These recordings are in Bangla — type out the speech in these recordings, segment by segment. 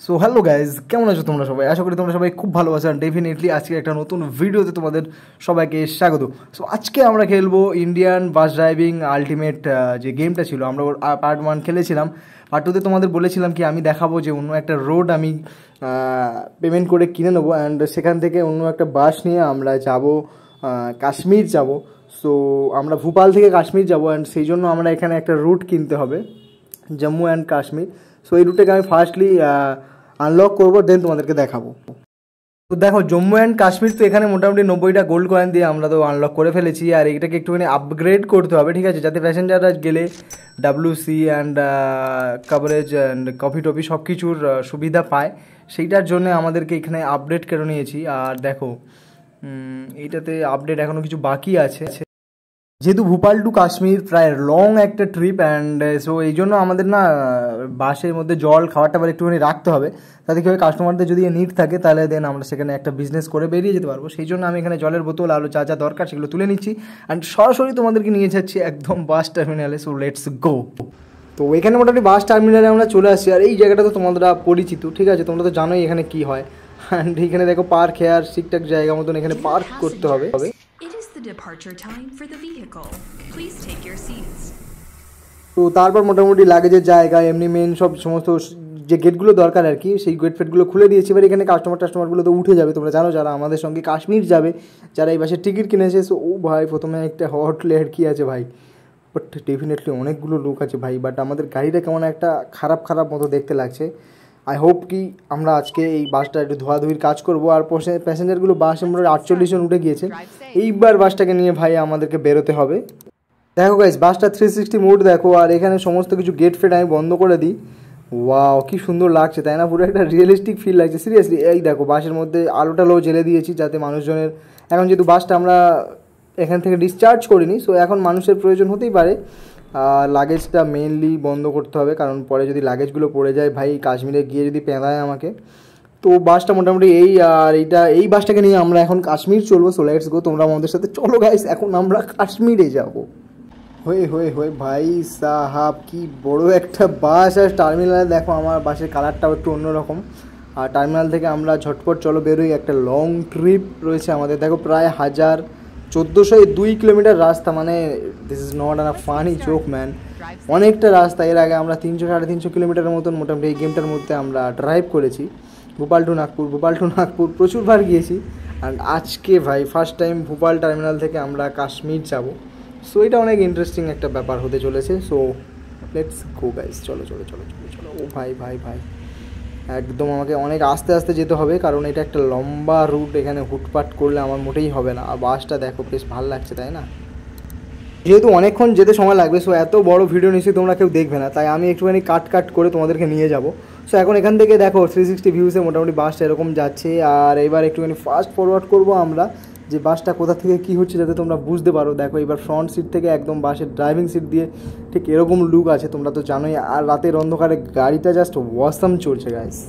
সো হ্যালো গাইজ, কেমন আছো তোমরা সবাই? আশা করি তোমরা সবাই খুব ভালো আছো। আর ডেফিনেটলি আজকে একটা নতুন ভিডিওতে তোমাদের সবাইকে স্বাগত। সো আজকে আমরা খেলবো ইন্ডিয়ান বাস ড্রাইভিং আলটিমেট। যে গেমটা ছিল, আমরা পার্ট 1 খেলেছিলাম। পার্ট 2তে তোমাদের বলেছিলাম কি আমি দেখাবো যে অন্য একটা রোড আমি পেমেন্ট করে কিনে নেবো, অ্যান্ড সেখান থেকে অন্য একটা বাস নিয়ে আমরা যাব কাশ্মীর যাব। সো আমরা ভোপাল থেকে কাশ্মীর যাব, অ্যান্ড সেই জন্য আমরা এখানে একটা রুট কিনতে হবে, জম্মু অ্যান্ড কাশ্মীর। সো এই রুটটাকে আমি ফার্স্টলি আনলক করবো, দেন তোমাদেরকে দেখাবো। তো দেখো, জম্মু অ্যান্ড কাশ্মীর তো এখানে মোটামুটি 90টা গোল্ড কয়েন দিয়ে আমরা তো আনলক করে ফেলেছি। আর এটাকে একটুখানি আপগ্রেড করতে হবে, ঠিক আছে, যাতে প্যাসেঞ্জাররা গেলে WC and coverage and coffee toffee সব কিছুর সুবিধা পায়। সেইটার জন্য আমাদেরকে এখানে আপডেট করে নিয়েছি। আর দেখো, এইটাতে আপডেট এখনও কিছু বাকি আছে, যেহেতু ভোপাল টু কাশ্মীর প্রায় লং একটা ট্রিপ, অ্যান্ড সো এই জন্য আমাদের না বাসের মধ্যে জল খাবার টাবার একটুখানি রাখতে হবে, তাতে কি হয় কাস্টমারদের যদি নিড থাকে তাহলে দেন আমরা সেখানে একটা বিজনেস করে বেরিয়ে যেতে পারবো। সেই জন্য আমি এখানে জলের বোতল আরও যা যা দরকার সেগুলো তুলে নিচ্ছি, অ্যান্ড সরাসরি তোমাদেরকে নিয়ে যাচ্ছি একদম বাস টার্মিনালে। So let's go. তো এখানে মোটামুটি বাস টার্মিনালে আমরা চলে আসছি। আর এই জায়গাটা তো তোমরা পরিচিত, ঠিক আছে, তোমরা তো জানোই এখানে কি হয়। অ্যান্ড এখানে দেখো পার্ক হেয়ার ঠিকঠাক জায়গা মতন এখানে পার্ক করতে হবে। Departure time for the vehicle. Please take your seats. তো তারপর মোটামুটি লাগেজের জায়গা এমনি মেন সমস্ত যে গেটগুলো দরকার আর কি, সেই গেট ফেটগুলো খুলে দিয়েছি। এবার এখানে কাস্টমারগুলো তো উঠে যাবে, তোমরা জানো যারা আমাদের সঙ্গে কাশ্মীর যাবে, যারা এই বাসের টিকিট কিনেছে। সো ও ভাই, প্রথমে একটা হট লেয়ার কি আছে ভাই, বাট ডেফিনেটলি অনেকগুলো লোক আছে ভাই। বাট আমাদের গাড়িটা কেমন একটা খারাপ মতো দেখতে লাগছে। আই হোপ কি আমরা আজকে এই বাসটা একটু ধোয়াধুয়ির কাজ করবো। আর প্যাসেঞ্জারগুলো বাসে মোটামুটি 48 জন উঠে গিয়েছে। এইবার বাসটাকে নিয়ে ভাই আমাদেরকে বেরোতে হবে। দেখো গাইস, বাসটা 360 মোড দেখো। আর এখানে সমস্ত কিছু গেট ফেট আমি বন্ধ করে দিই। ওয়াও, কি সুন্দর লাগছে তাই না? পুরো একটা রিয়েলিস্টিক ফিল লাগছে সিরিয়াসলি। এই দেখো, বাসের মধ্যে আলোটালো জেলে দিয়েছি যাতে মানুষজনের, এখন যেহেতু বাসটা আমরা এখান থেকে ডিসচার্জ করিনি, সো এখন মানুষের প্রয়োজন হতেই পারে। লাগেজটা মেনলি বন্ধ করতে হবে, কারণ পরে যদি লাগেজগুলো পড়ে যায় ভাই, কাশ্মীরে গিয়ে যদি পেঁদায় আমাকে। তো বাসটা মোটামুটি এই বাসটাকে নিয়ে আমরা এখন কাশ্মীর চলবো। সো লেটস গো, তোমরা আমাদের সাথে চলো গাইস, এখন আমরা কাশ্মীরে যাব। হয়ে ভাই সাহাব, কি বড় একটা বাস। আর টার্মিনালে দেখো আমার বাসের কালারটাও একটু অন্যরকম। আর টার্মিনাল থেকে আমরা ঝটপট চলো বেরোই, একটা লং ট্রিপ রয়েছে আমাদের। দেখো প্রায় 1402 কিলোমিটার রাস্তা, মানে this is not a funny joke man, অনেকটা রাস্তা। এর আগে আমরা 300-350 কিলোমিটারের মতন মোটামুটি এই গেমটার মধ্যে আমরা ড্রাইভ করেছি, ভোপাল টু নাগপুর প্রচুরবার গিয়েছি। অ্যান্ড আজকে ভাই ফার্স্ট টাইম ভোপাল টার্মিনাল থেকে আমরা কাশ্মীর যাব। সো এটা অনেক ইন্টারেস্টিং একটা ব্যাপার হতে চলেছে। সো লেটস গো গাইস, চলো। ও ভাই একদম আমাকে অনেক আস্তে যেতে হবে, কারণ এটা একটা লম্বা রুট। এখানে হুটপাট করলে আমার মোটেই হবে না। আর বাসটা দেখো বেশ ভালো লাগছে তাই না? যেহেতু অনেকক্ষণ যেতে সময় লাগবে, সো এত বড় ভিডিও নিশ্চয়ই তোমরা কেউ দেখবে না, তাই আমি একটুখানি কাট করে তোমাদেরকে নিয়ে যাব। সো এখন এখান থেকে দেখো 360 ভিউসে মোটামুটি বাসটা এরকম যাচ্ছে। আর এবার একটুখানি ফাস্ট ফরওয়ার্ড করবো আমরা, যে বাসটা কোথা থেকে কী হচ্ছে যাতে তোমরা বুঝতে পারো। দেখো এবার ফ্রন্ট সিট থেকে একদম বাসের ড্রাইভিং সিট দিয়ে ঠিক এরকম লুক আছে, তোমরা তো জানোই। আর রাতের অন্ধকারে গাড়িটা জাস্ট ওয়াসাম চলছে গাইস।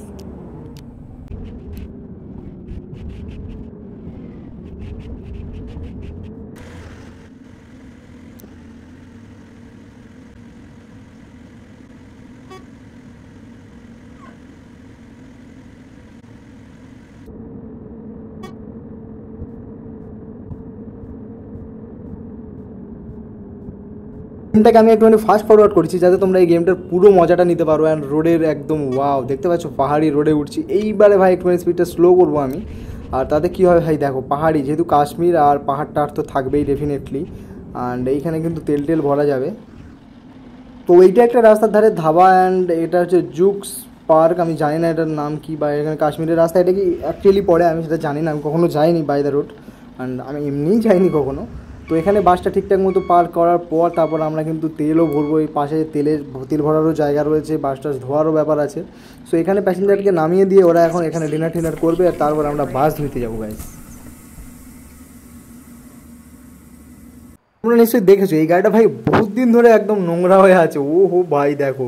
গেমটাকে আমি একটুখানি ফাস্ট ফরওয়ার্ড করছি যাতে তোমরা এই গেমটার পুরো মজাটা নিতে পারো। অ্যান্ড রোডের একদম ওয়াও, দেখতে পাচ্ছ পাহাড়ি রোডে উঠছি। এইবারে ভাই একটুখানি স্পিডটা স্লো করবো আমি। আর তাতে কী হয় ভাই, দেখো পাহাড়ি, যেহেতু কাশ্মীর আর পাহাড়টা তো থাকবেই ডেফিনেটলি। অ্যান্ড এইখানে কিন্তু তেল ভরা যাবে। তো এইটা একটা রাস্তার ধারে ধাবা, অ্যান্ড এটা হচ্ছে জুকস পার্ক। আমি জানি না এটার নাম কি, বা এখানে কাশ্মীরের রাস্তা এটা কি অ্যাকচুয়ালি পড়ে আমি সেটা জানি না, আমি কখনো যাইনি বাই দ্য রোড, অ্যান্ড আমি এমনিই যাইনি কখনো। তো এখানে বাসটা ঠিকঠাক মতো পার্ক করার পর তারপর আমরা কিন্তু তেলও ভরবো। এই পাশে তেল ভরারও জায়গা রয়েছে, বাসটা ধোয়ারও ব্যাপার আছে। সো এখানে প্যাসেঞ্জারকে নামিয়ে দিয়ে ওরা এখন এখানে ডিনার করবে, আর তারপর আমরা বাস ধুইতে যাবো গাইস। তোমরা নিশ্চয়ই দেখেছো এই গাড়িটা ভাই বহুত দিন ধরে একদম নোংরা হয়ে আছে। ও হো ভাই দেখো,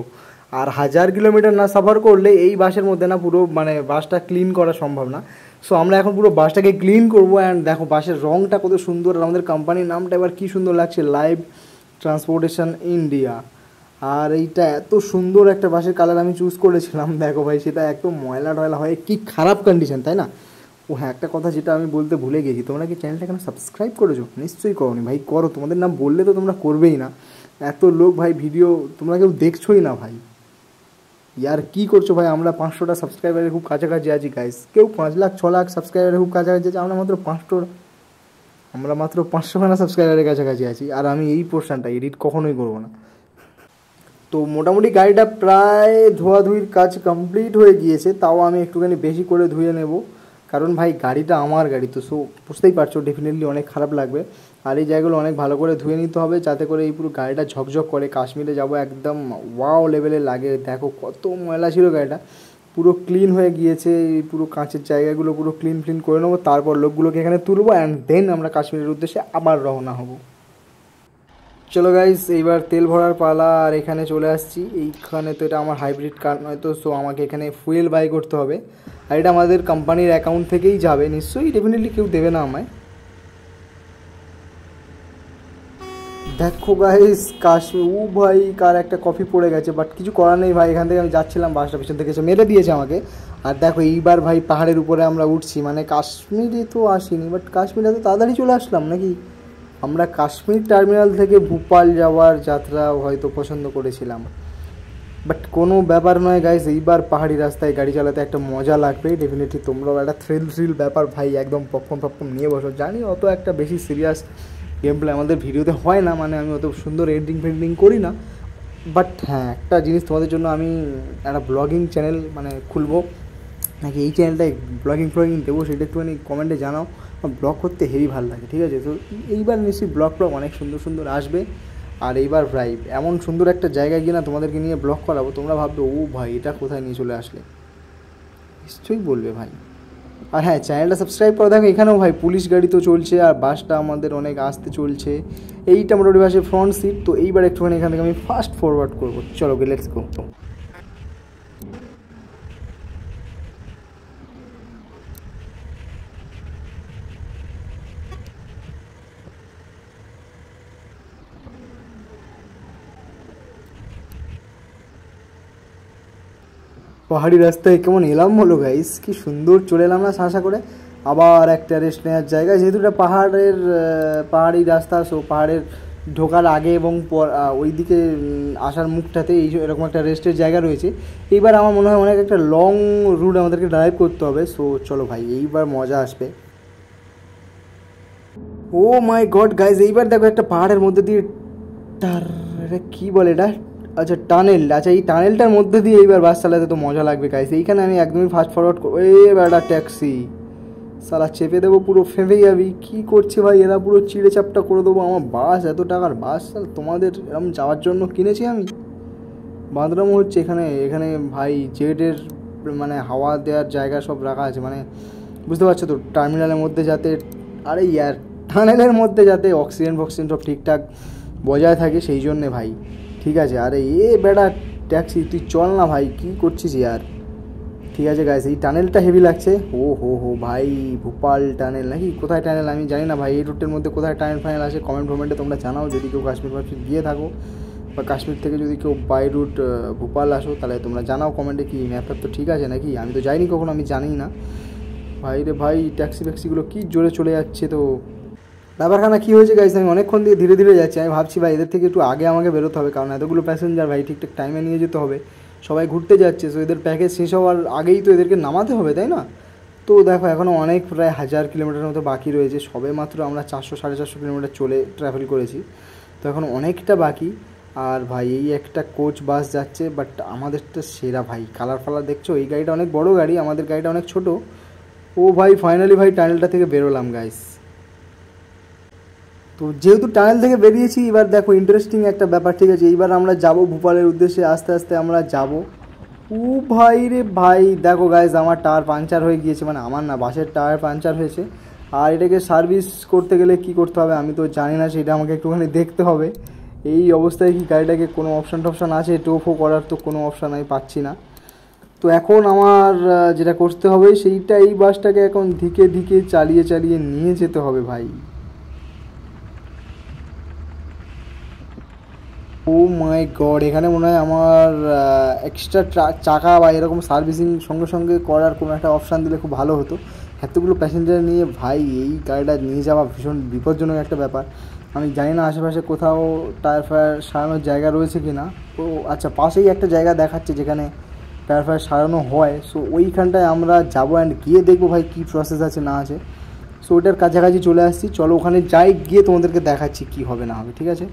আর 1000 কিলোমিটার না সাফার করলে এই বাসের মধ্যে না পুরো মানে বাসটা ক্লিন করা সম্ভব না। সো আমরা এখন পুরো বাসটাকে ক্লিন করবো। অ্যান্ড দেখো বাসের রঙটা কত সুন্দর, আর আমাদের কোম্পানির নামটা এবার কী সুন্দর লাগছে, লাইভ ট্রান্সপোর্টেশন ইন্ডিয়া। আর এইটা এত সুন্দর একটা বাসের কালার আমি চুজ করেছিলাম, দেখো ভাই সেটা একদম ময়লা টয়লা হয়ে কি খারাপ কন্ডিশন, তাই না? ও হ্যাঁ, একটা কথা যেটা আমি বলতে ভুলে গেছি, তোমরা কি চ্যানেলটা কেন সাবস্ক্রাইব করেছো? নিশ্চয়ই করোনি ভাই, করো, তোমাদের নাম বললে তো তোমরা করবেই না। এত লোক ভাই ভিডিও তোমরা কেউ দেখছোই না ভাই, ইয়ার কি করছো ভাই? আমরা 500টা সাবস্ক্রাইবারের খুব কাছাকাছি আছি গাইস, কেউ 5 লাখ 6 লাখ সাবস্ক্রাইবারের খুব কাছাকাছি আছে, আমরা মাত্র 500খানা সাবস্ক্রাইবারের কাছাকাছি আছি। আর আমি এই পোর্শনটা এডিট কখনোই করবো না। তো মোটামুটি গাড়িটা প্রায় ধোয়াধুয়ির কাজ কমপ্লিট হয়ে গিয়েছে, তাও আমি একটুখানি বেশি করে ধুয়ে নেব, কারণ ভাই গাড়িটা আমার গাড়ি তো, সো বুঝতেই পারছো ডেফিনেটলি অনেক খারাপ লাগবে। আর এই জায়গাগুলো অনেক ভালো করে ধুয়ে নিতে হবে, যাতে করে এই পুরো গাড়িটা ঝকঝক করে। কাশ্মীরে যাব একদম ওয়াও লেভেলে লাগে। দেখো কত ময়লা ছিল গাড়িটা, পুরো ক্লিন হয়ে গিয়েছে। এই পুরো কাঁচের জায়গাগুলো পুরো ক্লিন করে নেবো, তারপর লোকগুলোকে এখানে তুলবো অ্যান্ড দেন আমরা কাশ্মীরের উদ্দেশ্যে আবার রওনা হব। চলো গাইস, এইবার তেল ভরার পালা। আর এখানে চলে আসছি, এইখানে তো এটা আমার হাইব্রিড কার নয় তো, সো আমাকে এখানে ফুয়েল বাই করতে হবে। আর এটা আমাদের কোম্পানির অ্যাকাউন্ট থেকেই যাবে নিশ্চয়ই, ডেফিনেটলি কেউ দেবে না আমায়। দেখো গাইস ও ভাই কার একটা কফি পড়ে গেছে, বাট কিছু করার নেই ভাই, এখান থেকে আমি যাচ্ছিলাম, বাসটা পিছন থেকে এসে মেরে দিয়েছে আমাকে। আর দেখো এইবার ভাই পাহাড়ের উপরে আমরা উঠছি, মানে কাশ্মীরে তো আসিনি, বাট কাশ্মীরে তো তাড়াতাড়ি চলে আসলাম নাকি। আমরা কাশ্মীর টার্মিনাল থেকে ভোপাল যাওয়ার যাত্রা হয়তো পছন্দ করেছিলাম, বাট কোনো ব্যাপার নয় গাইস, এইবার পাহাড়ি রাস্তায় গাড়ি চালাতে একটা মজা লাগবে ডেফিনেটলি। তোমরাও একটা থ্রিল ব্যাপার ভাই, একদম পপকর্ন নিয়ে বসো। জানি অত একটা বেশি সিরিয়াস গেম প্লে আমাদের ভিডিওতে হয় না, মানে আমি অত সুন্দর এডিটিং করি না, বাট হ্যাঁ একটা জিনিস তোমাদের জন্য আমি একটা ব্লগিং চ্যানেল মানে খুলবো নাকি এই চ্যানেলটায় ব্লগিং দেবো, সেটা একটুখানি কমেন্টে জানাও। ব্লগ করতে হেভি ভালো লাগে, ঠিক আছে? তো এইবার নিশ্চয়ই ব্লগ অনেক সুন্দর আসবে। আর এইবার ভাই এমন সুন্দর একটা জায়গায় গিয়ে না তোমাদেরকে নিয়ে ব্লগ করাবো, তোমরা ভাববে ও ভাই এটা কোথায় নিয়ে চলে আসলে, নিশ্চয়ই বলবে ভাই। আর হ্যাঁ, চ্যানেলটা সাবস্ক্রাইব করে দেখো। এখানেও ভাই পুলিশ গাড়ি তো চলছে, আর বাসটা আমাদের অনেক আসতে চলছে। এইটা মোটামুটি বাসের ফ্রন্ট সিট। তো এইবার একটুখানি এখান থেকে আমি ফাস্ট ফরওয়ার্ড করবো, চলো লেটস গো। পাহাড়ি রাস্তায় কেমন এলাম বলো গাইস, কি সুন্দর চলে এলাম না শাঁসা করে। আবার একটা রেস্ট নেওয়ার জায়গা, যেহেতু এটা পাহাড়ি রাস্তা, সো পাহাড়ের ঢোকার আগে এবং ওই দিকে আসার মুখটাতে এই এরকম একটা রেস্টের জায়গা রয়েছে। এইবার আমার মনে হয় অনেক একটা লং রুট আমাদেরকে ড্রাইভ করতে হবে, সো চলো ভাই এইবার মজা আসবে। ও মাই গড গাইজ, এইবার দেখো একটা পাহাড়ের মধ্যে দিয়ে এটা কী বলে এটা, আচ্ছা টানেল, আচ্ছা এই টানেলটার মধ্যে দিয়ে এইবার বাস চালাতে তো মজা লাগবে গাইজ। এইখানে আমি একদমই ফাস্ট ফরওয়ার্ড করবো। বেটা ট্যাক্সি সালা চেপে দেবো, পুরো ফেঁপে যাবি। কী করছে ভাই এরা, পুরো চিড়ে চাপটা করে দেবো আমার বাস। এত টাকার বাস তোমাদের এরকম যাওয়ার জন্য কিনেছি আমি? বাঁদরামো হচ্ছে এখানে ভাই জেটের মানে হাওয়া দেওয়ার জায়গা সব রাখা আছে, মানে বুঝতে পারছো তো, টার্মিনালের মধ্যে যাতে, আরে ইয়ার টানেলের মধ্যে যাতে অক্সিজেন সব ঠিকঠাক বজায় থাকে, সেই জন্যে ভাই। ঠিক আছে, আরে বেটা ট্যাক্সি তুই চল না ভাই, কী করছিস ইয়ার। ঠিক আছে গাইস, এই টানেলটা হেভি লাগছে। হো ভাই, ভোপাল টানেল নাকি কোথায় টানেল আমি জানি না ভাই। এই রুটের মধ্যে কোথায় টানেল আছে কমেন্টে তোমরা জানাও, যদি কেউ কাশ্মীর গিয়ে থাকো, বা কাশ্মীর থেকে যদি কেউ বাই রুট ভোপাল আসো, তাহলে তোমরা জানাও কমেন্টে কি ম্যাপ তো ঠিক আছে নাকি। আমি তো যাইনি কখনো, আমি জানি না ভাই রে ভাই। ট্যাক্সিগুলো কি জোরে চলে যাচ্ছে। তো ব্যাপারখানা কী হয়েছে গাইস, আমি অনেকক্ষণ দিয়ে ধীরে যাচ্ছি। আমি ভাবছি ভাই এদের থেকে একটু আগে আমাকে বেরোতে হবে, কারণ এতগুলো প্যাসেঞ্জার ভাই ঠিকঠাক টাইমে নিয়ে যেতে হবে। সবাই ঘুরতে যাচ্ছে, সো এদের প্যাকেজ শেষ হওয়ার আগেই তো এদেরকে নামাতে হবে, তাই না? তো দেখো এখনও অনেক প্রায় 1000 কিলোমিটারের মতো বাকি রয়েছে। সবে মাত্র আমরা 400-450 কিলোমিটার ট্রাভেল করেছি, তো এখন অনেকটা বাকি। আর ভাই এই একটা কোচ বাস যাচ্ছে, বাট আমাদেরটা সেরা ভাই। কালার দেখছো, এই গাড়িটা অনেক বড় গাড়ি, আমাদের গাড়িটা অনেক ছোট। ও ভাই ফাইনালি ভাই টানেলটা থেকে বেরোলাম গাইস। তো যেহেতু টানেল থেকে বেরিয়েছি, এবার দেখো ইন্টারেস্টিং একটা ব্যাপার, ঠিক আছে? এইবার আমরা যাব ভোপালের উদ্দেশ্যে, আস্তে আস্তে আমরা যাব। ও ভাই রে ভাই, দেখো গাইজ আমার টায়ার পাঞ্চার হয়ে গিয়েছে, মানে আমার না, বাসের টায়ার পাঞ্চার হয়েছে। আর এটাকে সার্ভিস করতে গেলে কি করতে হবে আমি তো জানি না, সেটা আমাকে একটুখানি দেখতে হবে। এই অবস্থায় কি গাড়িটাকে কোনো অপশান আছে টোফো করার? তো কোনো অপশান আমি পাচ্ছি না। তো এখন আমার যেটা করতে হবে সেইটা, এই বাসটাকে এখন ধীকে চালিয়ে নিয়ে যেতে হবে ভাই। ও মাই গড, এখানে মনে হয় আমার এক্সট্রা চাকা বা এরকম সার্ভিসিং সঙ্গে সঙ্গে করার কোনো একটা অপশান দিলে খুব ভালো হতো। এতগুলো প্যাসেঞ্জার নিয়ে ভাই এই গাড়িটা নিয়ে যাওয়া ভীষণ বিপজ্জনক একটা ব্যাপার। আমি জানি না আশেপাশে কোথাও টায়ার ফায়ার সারানোর জায়গা রয়েছে কি না। তো আচ্ছা, পাশেই একটা জায়গা দেখাচ্ছে যেখানে টায়ার ফায়ার সারানো হয়। সো ওইখানটায় আমরা যাবো অ্যান্ড গিয়ে দেখবো ভাই কী প্রসেস আছে না আছে। সো ওটার কাছাকাছি চলে আসছি, চলো ওখানে যাই, গিয়ে তোমাদেরকে দেখাচ্ছি কী হবে না হবে, ঠিক আছে?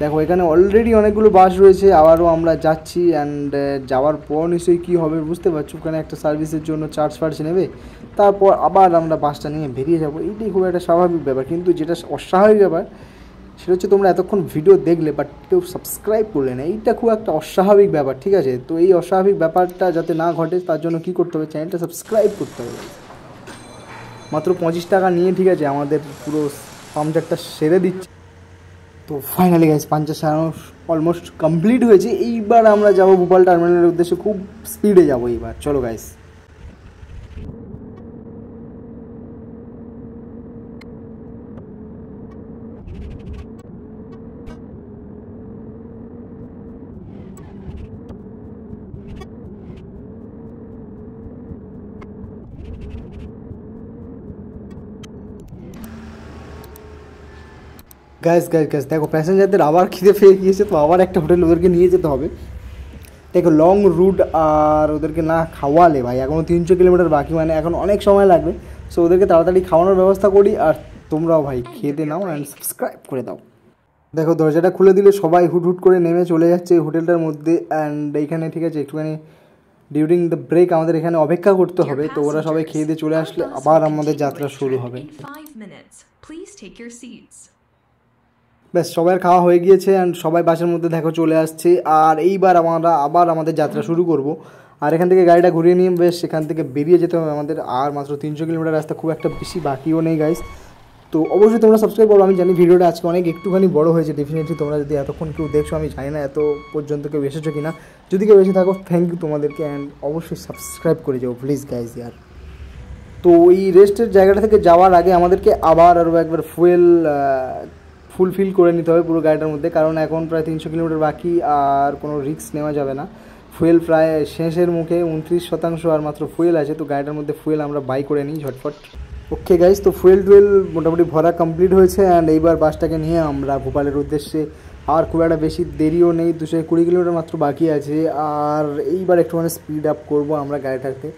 দেখো এখানে অলরেডি অনেকগুলো বাস রয়েছে, আবারও আমরা যাচ্ছি অ্যান্ড যাওয়ার পর নিশ্চয়ই কী হবে বুঝতে পারছো। ওখানে একটা সার্ভিসের জন্য চার্জ ফার্জ নেবে, তারপর আবার আমরা বাসটা নিয়ে বেরিয়ে যাবো। এইটাই খুব একটা স্বাভাবিক ব্যাপার। কিন্তু যেটা অস্বাভাবিক ব্যাপার সেটা হচ্ছে তোমরা এতক্ষণ ভিডিও দেখলে বাট কেউ সাবস্ক্রাইব করলে না। এইটা খুব একটা অস্বাভাবিক ব্যাপার, ঠিক আছে? তো এই অস্বাভাবিক ব্যাপারটা যাতে না ঘটে তার জন্য কী করতে হবে, চ্যানেলটা সাবস্ক্রাইব করতে হবে। মাত্র 25 টাকা নিয়ে, ঠিক আছে, আমাদের পুরো পাংচারটা সেরে দিচ্ছে। তো ফাইনালি গাইস পাঞ্চার সারানো অলমোস্ট কমপ্লিট হয়েছে। এইবার আমরা যাবো ভোপাল টার্মিনালের উদ্দেশ্যে, খুব স্পিডে যাবো এইবার। চলো গাইস। গ্যাস গ্যাস গ্যাস দেখো প্যাসেঞ্জারদের আবার খিদে পেয়ে গিয়েছে, তো আবার একটা হোটেল ওদেরকে নিয়ে যেতে হবে। দেখো লং রুট আর ওদেরকে না খাওয়ালে ভাই, এখনও 300 কিলোমিটার বাকি, মানে এখন অনেক সময় লাগবে। সো ওদেরকে তাড়াতাড়ি খাওয়ানোর ব্যবস্থা করি, আর তোমরাও ভাই খেতে নাও অ্যান্ড সাবস্ক্রাইব করে দাও। দেখো দরজাটা খুলে দিলে সবাই হুট হুট করে নেমে চলে যাচ্ছে হোটেলটার মধ্যে। অ্যান্ড এইখানে ঠিক আছে একটুখানি ডিউরিং দ্য ব্রেক আমাদের এখানে অপেক্ষা করতে হবে। তো ওরা সবাই খেয়ে দিয়ে চলে আসলে আবার আমাদের যাত্রা শুরু হবে। ব্যাস সবার খাওয়া হয়ে গিয়েছে অ্যান্ড সবাই বাসের মধ্যে দেখো চলে আসছে। আর এইবার আমরা আবার আমাদের যাত্রা শুরু করব। আর এখান থেকে গাড়িটা ঘুরিয়ে নিয়ে বেশ সেখান থেকে বেরিয়ে যেতে হবে আমাদের। আর মাত্র 300 কিলোমিটার রাস্তা, খুব একটা বেশি বাকিও নেই গাইস। তো অবশ্যই তোমরা সাবস্ক্রাইব করো। আমি জানি ভিডিওটা আজকে অনেক একটুখানি বড় হয়েছে, ডেফিনেটলি তোমরা যদি এতক্ষণ কেউ দেখছো, আমি জানি না এত পর্যন্ত কেউ এসেছো কি না। যদি কেউ এসে থাকো থ্যাংক ইউ তোমাদেরকে, অ্যান্ড অবশ্যই সাবস্ক্রাইব করে যাও প্লিজ গাইস ইয়ার। তো এই রেস্টের জায়গাটা থেকে যাওয়ার আগে আমাদেরকে আবার আরও একবার ফুলফিল করে নিতে হবে পুরো গাড়িটার মধ্যে, কারণ এখন প্রায় 300 কিলোমিটার বাকি আর কোনো রিস্ক নেওয়া যাবে না। ফুয়েল প্রায় শেষের মুখে, 29% আর মাত্র ফুয়েল আছে। তো গাড়িটার মধ্যে ফুয়েল আমরা বাই করে নিই ঝটফট। ওকে গাইস, তো ফুয়েল মোটামুটি ভরা কমপ্লিট হয়েছে অ্যান্ড এইবার বাসটাকে নিয়ে আমরা ভোপালের উদ্দেশ্যে। আর খুব একটা বেশি দেরিও নেই, 220 কিলোমিটার মাত্র বাকি আছে। আর এইবার একটুখানি স্পিড আপ করবো আমরা গাড়িটাকে,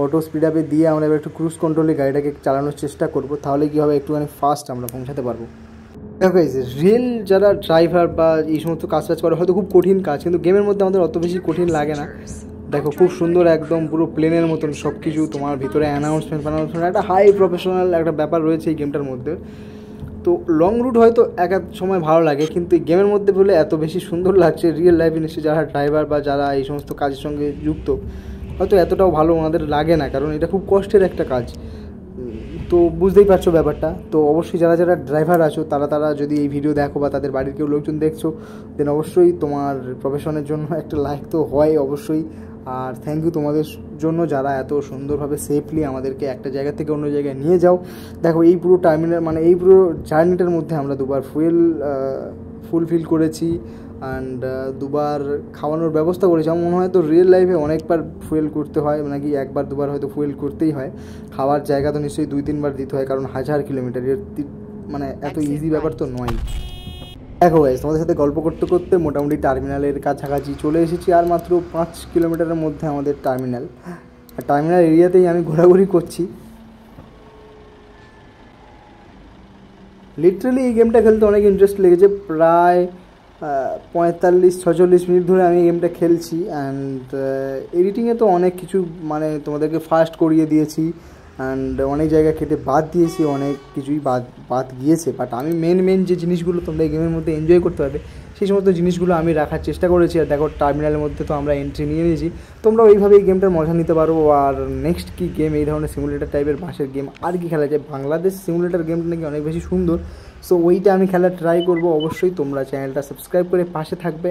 অটো স্পিড আপে দিয়ে আমরা এবার একটু ক্রুজ কন্ট্রোলে গাড়িটাকে চালানোর চেষ্টা করবো। তাহলে কী হবে, একটুখানি ফাস্ট আমরা পৌঁছাতে পারবো। দেখো রিয়েল যারা ড্রাইভার বা এই সমস্ত কাজ করে হয়তো খুব কঠিন কাজ, কিন্তু গেমের মধ্যে আমাদের অত বেশি কঠিন লাগে না। দেখো খুব সুন্দর একদম পুরো প্লেনের মতন সব কিছু, তোমার ভিতরে অ্যানাউন্সমেন্ট একটা হাই প্রফেশনাল একটা ব্যাপার রয়েছে এই গেমটার মধ্যে। তো লং রুট হয়তো এক সময় ভালো লাগে, কিন্তু এই গেমের মধ্যে বলে এত বেশি সুন্দর লাগছে। রিয়েল লাইফে নিশ্চয়ই যারা ড্রাইভার বা যারা এই সমস্ত কাজের সঙ্গে যুক্ত হয়তো এতটাও ভালো ওনাদের লাগে না, কারণ এটা খুব কষ্টের একটা কাজ। তো বুঝতেই পারছো ব্যাপারটা। তো অবশ্যই যারা যারা ড্রাইভার আছো তারা যদি এই ভিডিও দেখো বা তাদের বাড়ির কেউ লোকজন দেখছো, দেন অবশ্যই তোমার প্রফেশনের জন্য একটা লাইক তো হয় অবশ্যই। আর থ্যাংক ইউ তোমাদের জন্য যারা এত সুন্দরভাবে সেফলি আমাদেরকে একটা জায়গা থেকে অন্য জায়গায় নিয়ে যাও। দেখো এই পুরো টার্মিনাল মানে এই পুরো জার্নিটার মধ্যে আমরা দুবার ফুলফিল করেছি অ্যান্ড দুবার খাওয়ানোর ব্যবস্থা করেছি। আমার মনে হয় তো রিয়েল লাইফে অনেকবার ফুয়েল করতে হয়, নাকি একবার দুবার হয়তো ফুয়েল করতেই হয়। খাওয়ার জায়গা তো নিশ্চয়ই 2-3 বার দিতে হয়, কারণ 1000 কিলোমিটার মানে এত ইজি ব্যাপার তো নয়। দেখো গাইস, তোমাদের সাথে গল্প করতে করতে মোটামুটি টার্মিনালের কাছাকাছি চলে এসেছি। আর মাত্র 5 কিলোমিটারের মধ্যে আমাদের টার্মিনাল। আর টার্মিনাল এরিয়াতেই আমি ঘোরাঘুরি করছি। লিটারালি এই গেমটা খেলতে অনেক ইন্টারেস্ট লেগেছে। প্রায় 45-46 মিনিট ধরে আমি গেমটা খেলছি। অ্যান্ড এডিটিংয়ে তো অনেক কিছু মানে তোমাদেরকে ফাস্ট করিয়ে দিয়েছি অ্যান্ড অনেক জায়গা কেটে বাদ দিয়েছি, অনেক কিছুই বাদ গিয়েছে। বাট আমি মেন যে জিনিসগুলো তোমরা এই গেমের মধ্যে এনজয় করতে পারবে সেই সমস্ত জিনিসগুলো আমি রাখার চেষ্টা করেছি। আর দেখো টার্মিনালের মধ্যে তো আমরা এন্ট্রি নিয়ে নিয়েছি। তোমরা ওইভাবে এই গেমটার মজা নিতে পারো। আর নেক্সট কি গেম, এই ধরনের সিমুলেটার টাইপের বাসের গেম আর কি খেলা যায়, বাংলাদেশ সিমুলেটার গেমটা নাকি অনেক বেশি সুন্দর। সো ওইটা আমি খেলা ট্রাই করবো। অবশ্যই তোমরা চ্যানেলটা সাবস্ক্রাইব করে পাশে থাকবে।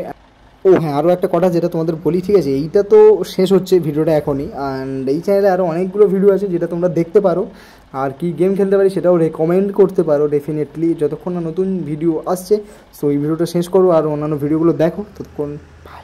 ও হ্যাঁ, আরও একটা কথা যেটা তোমাদের বলি, ঠিক আছে, এইটা তো শেষ হচ্ছে ভিডিওটা এখনই, অ্যান্ড এই চ্যানেলে আরও অনেকগুলো ভিডিও আছে যেটা তোমরা দেখতে পারো, আর কি গেম খেলতে পারি সেটাও রেকমেন্ড করতে পারো ডেফিনেটলি, যতক্ষণ না নতুন ভিডিও আসছে। সো এই ভিডিওটা শেষ করো আর অন্যান্য ভিডিওগুলো দেখো, ততক্ষণ বাই।